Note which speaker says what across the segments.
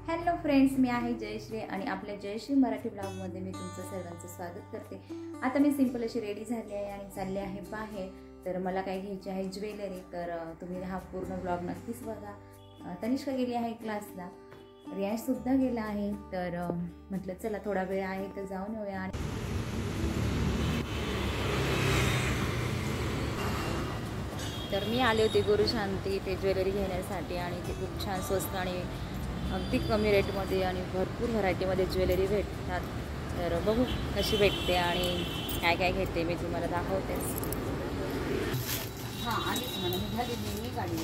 Speaker 1: Hello friends, मी आहे जयश्री आणि आपल्या जयश्री मराठी ब्लॉगमध्ये मी तुमचं सर्वांचं स्वागत करते। आता मी सिंपल अशी रेडी झाली आहे आणि चालले आहे बाहेर। तर मला काय घ्यायची आहे ज्वेलरी, तर तुम्ही हा पूर्ण ब्लॉग नक्कीच बघा। तनिष्का गेली आहे क्लासला, रियाज सुद्धा गेला आहे, तर म्हटलं चला थोडा वेळ आहे तर जाऊन येऊया। तर मी आले होते गुरुशांती ते ज्वेलरी घेण्यासाठी आणि ते खूप छान स्वस्त आणि अगदी कमी रेटमध्ये आणि भरपूर व्हरायटीमध्ये ज्वेलरी भेटतात। तर बघू कशी भेटते आणि काय काय घेते मी तुम्हाला दाखवतेच। हां, आलीच म्हणा मी झाली मी गाडी।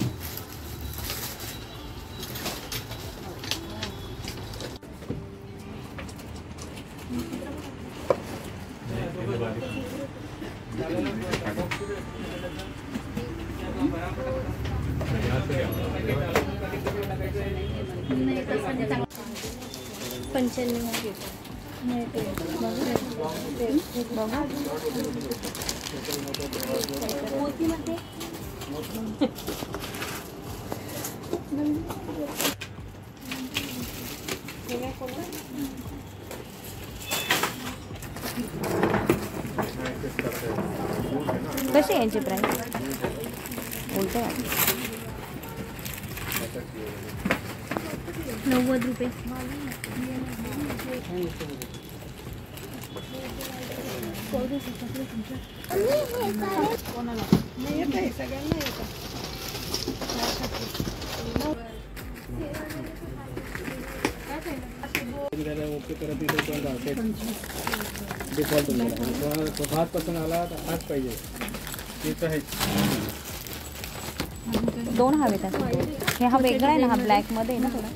Speaker 1: कशी आहे यांची प्राइस? उलट 90 रुपये।
Speaker 2: हात पसंत आला तर हाच पाहिजे, तेच आहे।
Speaker 1: दोन हवे त्यात। हे हा वेगळा आहे ना, हा ब्लॅक मध्ये आहे ना थोडा।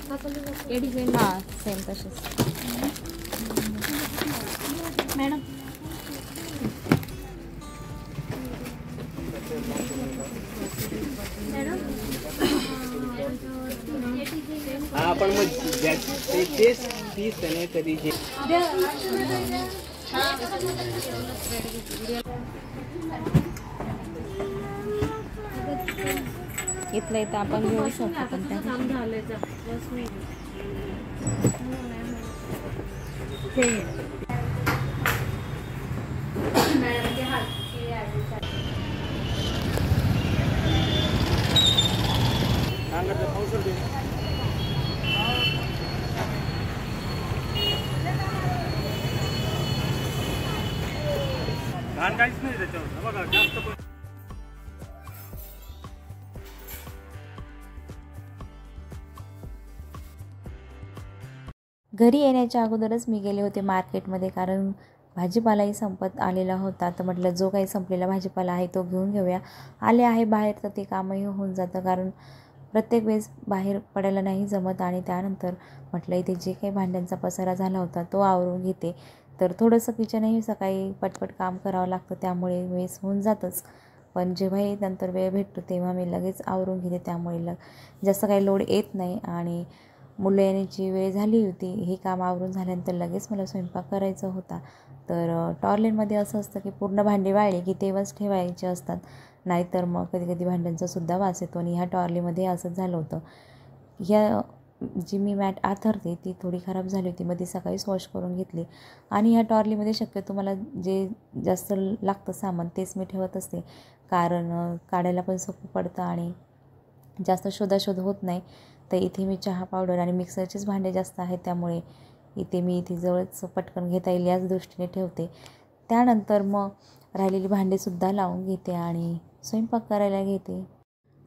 Speaker 1: हां सेम तसेच मॅडम।
Speaker 2: हा पण मग तेच तीच त्याने कधी
Speaker 1: इथलं इथं आपण घेऊ शकतो, पण
Speaker 2: काहीच नाही त्याच्यावर बघा जास्त।
Speaker 1: घरी येण्याच्या अगोदरच मी गेले होते मार्केटमध्ये, कारण भाजीपालाही संपत आलेला होता। तर म्हटलं जो काही संपलेला भाजीपाला आहे तो घेऊन घेऊया। आले आहे बाहेर तर ते कामही होऊन जातं, कारण प्रत्येक वेळेस बाहेर पडायला नाही जमत। आणि त्यानंतर म्हटलं इथे जे काही भांड्यांचा पसारा झाला होता तो आवरून घेते। तर थोडंसं किचनही सकाळी पटपट काम करावं लागतं, त्यामुळे वेळेस होऊन जातंच। पण जेव्हाही नंतर वेळ भेटतो तेव्हा मी लगेच आवरून घेते, त्यामुळे जास्त काही लोड येत नाही। आणि मुलं येण्याची वेळ झाली होती, हे काम आवरून झाल्यानंतर लगेच मला स्वयंपाक करायचा होता। तर टॉयलेटमध्ये असं असतं की पूर्ण भांडी वाळली की तेव्हाच ठेवायचे असतात, नाहीतर मग कधी कधी भांड्यांचासुद्धा वास येतो। आणि ह्या टॉयलेटमध्ये असंच झालं होतं। ह्या जी मी मॅट आथरते ती थोडी खराब झाली होती, मग ती सकाळीच वॉश करून घेतली। आणि ह्या टॉर्लीमध्ये शक्यतो मला जे जास्त लागतं सामान तेच मी ठेवत असते, कारण काढायला पण सोपं पडतं आणि जास्त शोधाशोध होत नाही। तर इथे मी चहा पावडर आणि मिक्सरचेच भांडे जास्त आहेत, त्यामुळे इथे जवळच पटकन घेता येईल याच दृष्टीने ठेवते। त्यानंतर मग राहिलेली भांडेसुद्धा लावून घेते आणि स्वयंपाक करायला घेते।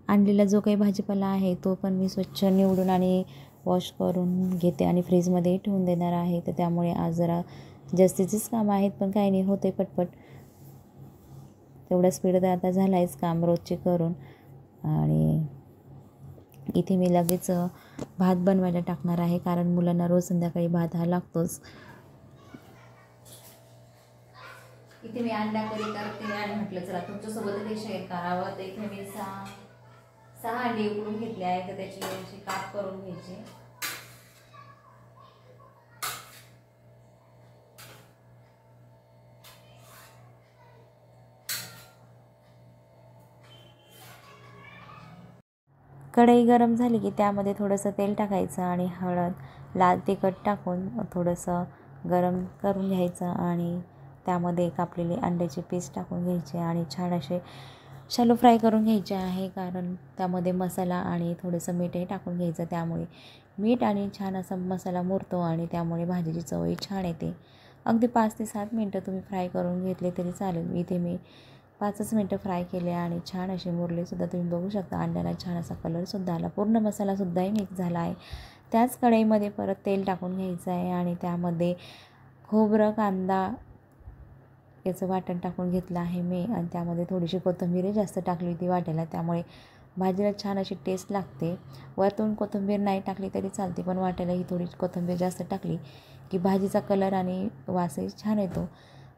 Speaker 1: आणलेला जो काही भाजीपाला आहे तो पण मी स्वच्छ निवडून आणि वॉश करून घेते आणि फ्रीजमध्ये ठेवून देणार आहे। तर त्यामुळे आज जरा जास्तीचीच कामं आहेत, पण काही नाही, होते पटपट। तेवढा स्पीड तर आता झाला आहेच काम रोजचे करून। आणि इथे मी लगेच भात बनवायला टाकणार आहे, कारण मुलांना रोज संध्याकाळी भात हा लागतोच। इथे मी अंडा करी करते आणि म्हटलं चला तुमच्यासोबत ते शेअर करावं। तर इथे मी 6 अंडे उकडून घेतले आहे, तर त्याची काप करून घ्यायचे। कढई गरम झाली की त्यामध्ये थोडंसं तेल टाकायचं आणि हळद, लाल तिखट टाकून थोडंसं गरम करून घ्यायचं आणि त्यामध्ये कापलेले अंड्याचे पीस टाकून घ्यायचे आणि छान असे शॅलो फ्राय करून घ्यायचे आहे. कारण त्यामध्ये मसाला आणि थोडंसं मीठही टाकून घ्यायचं, त्यामुळे मीठ आणि छान असा मसाला मुरतो आणि त्यामुळे भाजीची चवही छान येते. अगदी 5 ते 7 मिनटं तुम्ही फ्राय करून घेतले तरी चालेल. इथे मी 5च मिनटं फ्राय केले आणि छान असे मुरलेसुद्धा. तुम्ही बघू शकता अंड्याला छान असा कलरसुद्धा आला, पूर्ण मसालासुद्धाही मिक्स झाला आहे. त्याच कढईमध्ये परत तेल टाकून घ्यायचं आहे आणि त्यामध्ये खोबरं, कांदा याचं वाटण टाकून घेतलं आहे मी आणि त्यामध्ये थोडीशी कोथिंबीर जास्त टाकली होती वाटायला, त्यामुळे भाजीला छान अशी टेस्ट लागते. वरतून कोथिंबीर नाही टाकली तरी चालते, पण वाटायला ही थोडी कोथिंबीर जास्त टाकली की भाजीचा कलर आणि वासही छान येतो.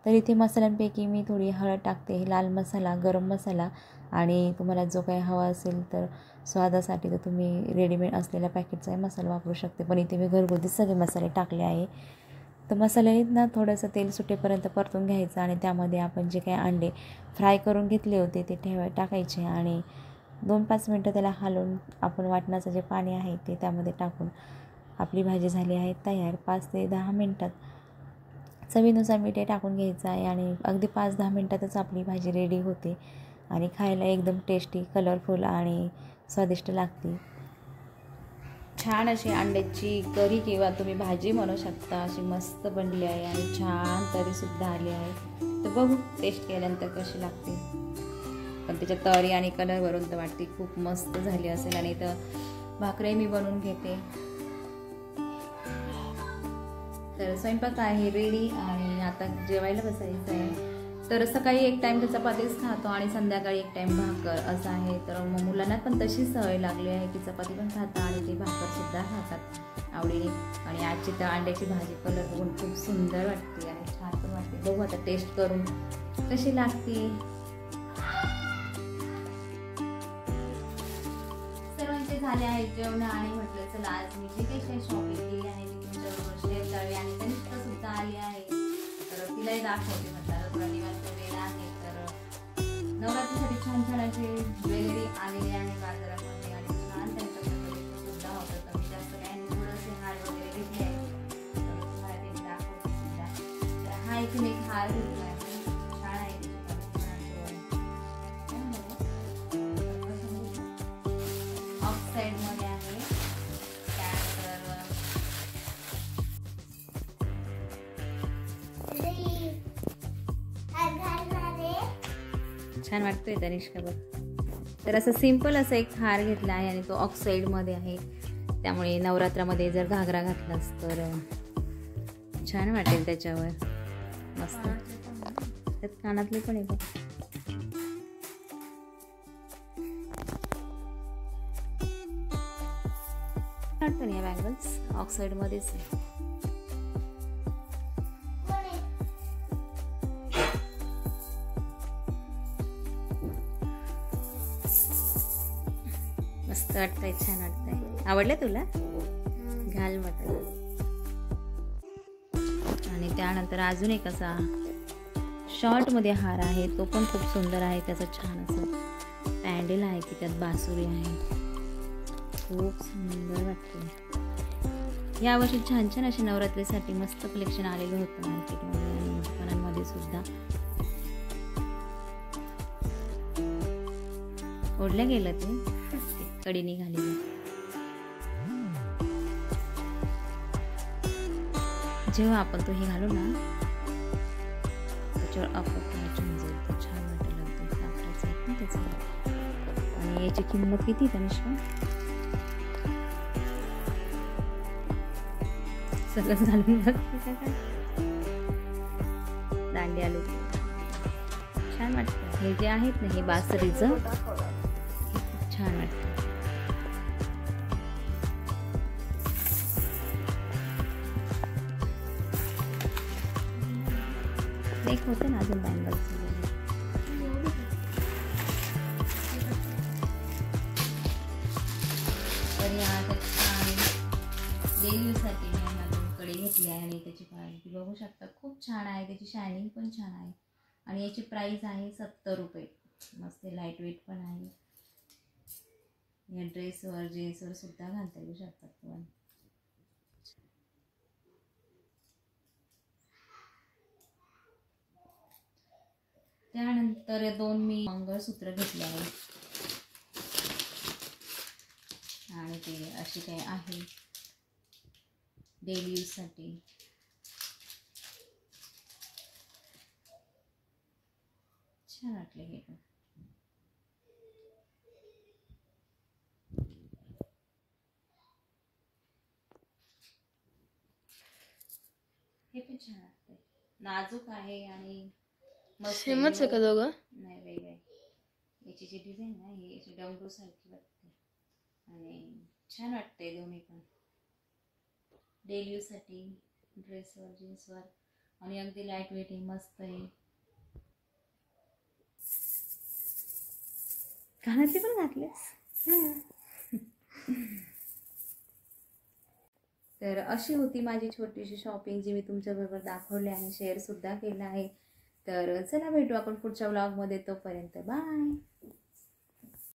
Speaker 1: तर इथे मसाल्यांपैकी मी थोडी हळद टाकते, लाल मसाला, गरम मसाला आणि तुम्हाला जो काही हवा असेल तर स्वादासाठी तर तुम्ही रेडीमेड असलेल्या पॅकेटचाही मसाला वापरू शकते, पण इथे मी घरगुती सगळे मसाले टाकले आहे. तर मसाले ना थोडंसं तेल सुटेपर्यंत परतून घ्यायचं आणि त्यामध्ये आपण जे काही अंडे फ्राय करून घेतले होते ते टाकायचे आणि 2-5 मिनटं त्याला हलवून आपण वाटणाचं जे पाणी आहे ते त्यामध्ये टाकून आपली भाजी झाली आहे तयार. 5 ते 10 मिनटात चवीनुसार मीठ टाकून घ्यायचं आहे आणि अगदी 5-10 मिनटातच आपली भाजी रेडी होते आणि खायला एकदम टेस्टी, कलरफुल आणि स्वादिष्ट लागते. छान अशी अंड्याची करी किंवा तुम्ही भाजी म्हणू शकता, अशी मस्त बनली आहे आणि छान तरीसुद्धा आली आहे. तर बघू टेस्ट केल्यानंतर कशी लागते. पण त्याच्या तरी आणि कलरवरून तर वाटते खूप मस्त झाली असेल. आणि इथं भाकरी मी बनवून घेते. तर स्वयंपाक आहे रेडी आणि आता जेवायला बसायचं आहे. तर सकाळी एक टाईम तर चपातीच खातो आणि संध्याकाळी एक टाईम भाकर असं आहे. तर मग मुलांना पण तशी सवय लागली आहे की चपाती पण खातात आणि ते भाकरसुद्धा खातात आवडीने. आणि आजची तर अंड्याची भाजी कलर बघून खूप सुंदर वाटते आणि छान पण वाटते. बघू आता टेस्ट करून कशी लागते. सर्वांचे झाले आहे जेवण आणि म्हटलं चला आज मी जे काही शॉपिंग केली आहे मी तुमच्याबरोबर शेअर करावी. आणि तनिष्का सुद्धा आली आहे तर तिलाही दाखवते. म्हटलं रविवारचा वेळ आहे तर नवरात्रीसाठी छान छान असे ज्वेलरी आलेले आहे बाजारामध्ये आणि छान त्यांच्याकडे सुद्धा होतं. तर मी जास्त काही थोडेसे हार वगैरे घेतले आहे तर तुम्हाला ते दाखवते सुद्धा. तर हा इथे मी एक हार घेतला आहे, छान आहे. ऑफ साइड मध्ये आहे. छान वाटतोय तनिष्का बघ. तर असं सिंपल असं एक हार घेतला आहे आणि तो ऑक्साईडमध्ये आहे, त्यामुळे नवरात्रामध्ये जर घागरा घातलास तर छान वाटेल त्याच्यावर. मस्त त्यात कानातले पण आहे बघ. पण या बँगल्स ऑक्साईडमध्येच आहे. मस्त वाटतंय, छान वाटतंय. आवडलं तुला? घाल म्हटलं. आणि त्यानंतर अजून एक असा शॉर्टमध्ये हार आहे, तो पण खूप सुंदर आहे. त्याचं छान असं पॅन्डल आहे की त्यात बासुरी आहे, खूप सुंदर वाटते. यावर्षी छान छान असे नवरात्रीसाठी मस्त कलेक्शन आलेलं होतं मार्केटमध्ये आणि दुकानांमध्ये सुद्धा. ओढलं गेलं ते कडी निघालेली. जेव्हा आपण तो हे घालू ना त्याच्यावर अपरायचं जाईल तर छान वाटेल. अगदी कापडाचं आहे ना त्याचं. आणि याची किंमत किती तनिष्का? सगळं घालून बघते का? दांडी आलू छान वाटतं. हे जे आहेत ना हे बासरीचं छान वाटतं. एक होते ना अजून बँगल्स तर या छान डेली यूजसाठी मी अजून कडी घेतली आहे आणि त्याची क्वालिटी बघू शकता खूप छान आहे. त्याची शायनिंग पण छान आहे आणि याची प्राईस आहे 70 रुपये. मस्त लाईट वेट पण आहे. या ड्रेसवर जीन्सवर सुद्धा घालता येऊ शकतात तुम्हाला. त्यानंतर 2 मी मंगळसूत्र घेतले आहे आणि ते अशी काही आहे डेली यूजसाठी. छान वाटले हे पण. हे पण छान वाटतंय, नाजूक आहे आणि मस्त.
Speaker 3: सेमच आहे का दोघं?
Speaker 1: नाही, वेगळे. याची जी डिझाईन आहे ही याची डमरू सारखी वाटते आणि छान वाटते दोन्ही पण डेली यूजसाठी, ड्रेसवर जीन्सवर आणि अगदी लाईट वेट आहे, मस्त आहे. कानातले पण घातलेस. तर अशी होती माझी छोटीशी शॉपिंग जी मी तुमच्याबरोबर दाखवली आणि शेअरसुद्धा केलं आहे. तर चला भेटू आपण पुढच्या व्लॉगमध्ये. तोपर्यंत बाय.